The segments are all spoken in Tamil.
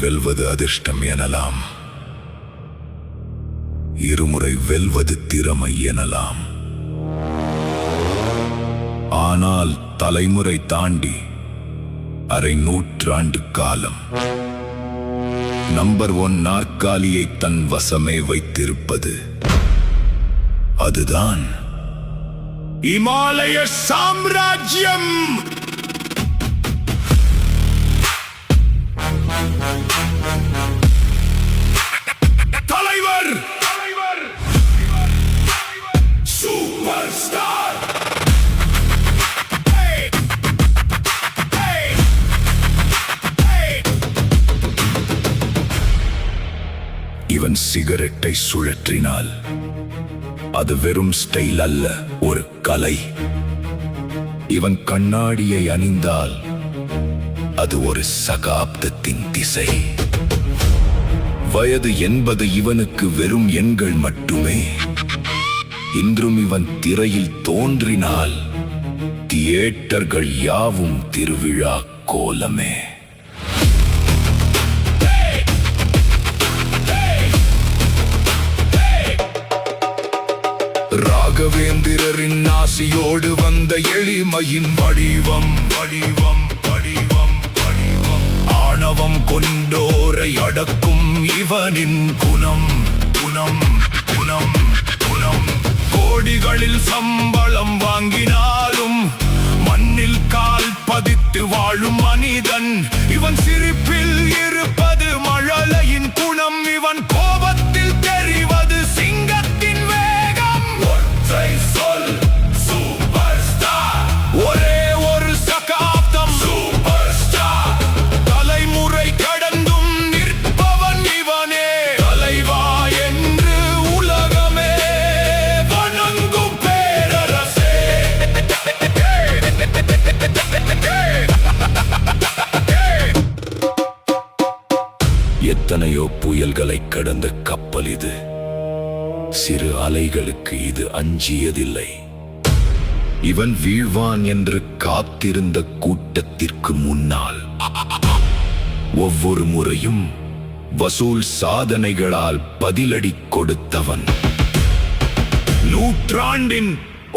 வெல்வது அதிர்ஷ்டம் எனலாம், இருமுறை வெல்வது திறமை எனலாம். ஆனால் தலைமுறை தாண்டி அரை நூற்றாண்டு காலம் நம்பர் 1 நாற்காலியை தன் வசமே வைத்திருப்பது, அதுதான் இமாலய சாம்ராஜ்யம். தலைவர் சூப்பர் ஸ்டார். இவன் சிகரெட்டை சுழற்றினால் அது வெறும் ஸ்டைல் அல்ல, ஒரு கலை. இவன் கண்ணாடியை அணிந்தால் அது ஒரு சகாப்தத்தின் திசை. வயது என்பது இவனுக்கு வெறும் எண்கள் மட்டுமே. இன்றும் இவன் திரையில் தோன்றினால் தியேட்டர்கள் யாவும் திருவிழா கோலமே. ராகவேந்திரரின் ஆசியோடு வந்த எளிமையின் வடிவம் வடிவம் வடிவம் வடிவம். ஆணவம் கொண்டோரை அடக்கும் இவனின் குணம் குணம் குணம் குணம். கோடிகளில் சம்பளம் வாங்கினாலும் மண்ணில் கால் பதித்து வாழும் மனிதன். இவன் சிரிப்பில் இருப்பது மழலையின் குணம், இவன் கோபத்தில் தெரிவது சிங்கத்தின் வேகம். ஒற்றை சொல் சூப்பர் ஸ்டார், ஒரே ஒரு சகாப்தம் சூப்பர் ஸ்டார். தலைமுறை கடந்தும் நிற்பவன் இவனே, தலைவா என்று உலகமே வணங்கும் பேரரசே. எத்தனையோ புயல்களை கடந்த கப்பல் இது. சிறு அலைகளுக்கு இது அஞ்சியதில்லை. இவன் வீழ்வான் என்று காத்திருந்த கூட்டத்திற்கு முன்னால் ஒவ்வொரு முறையும் வசூல் சாதனைகளால் பதிலடி கொடுத்தவன். நூற்றாண்டின்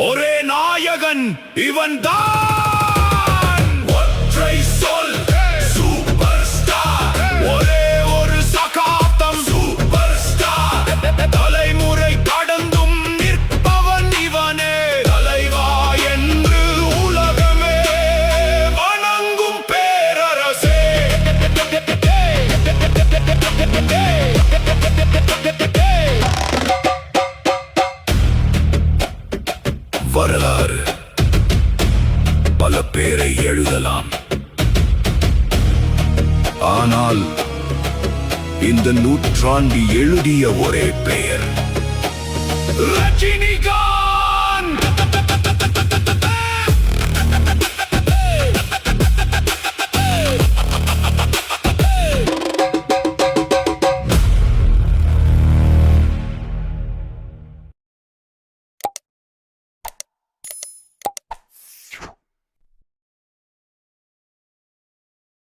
ஒரே நாயகன் இவன் தான். ஒற்றை சொல் சூப்பர் ஸ்டார், ஒரே ஒரு சகாப்தம் சூப்பர் ஸ்டார். தலைமுறை கடந்தும் நிற்பவன் இவனே, தலைவா என்று உலகமே வணங்கும் பேரரசே. வரலாறு பல பேரை எழுதலாம், ஆனால் இந்த நூற்றாண்டு எழுதிய ஒரே பெயர் ரஜினிகாந்த்.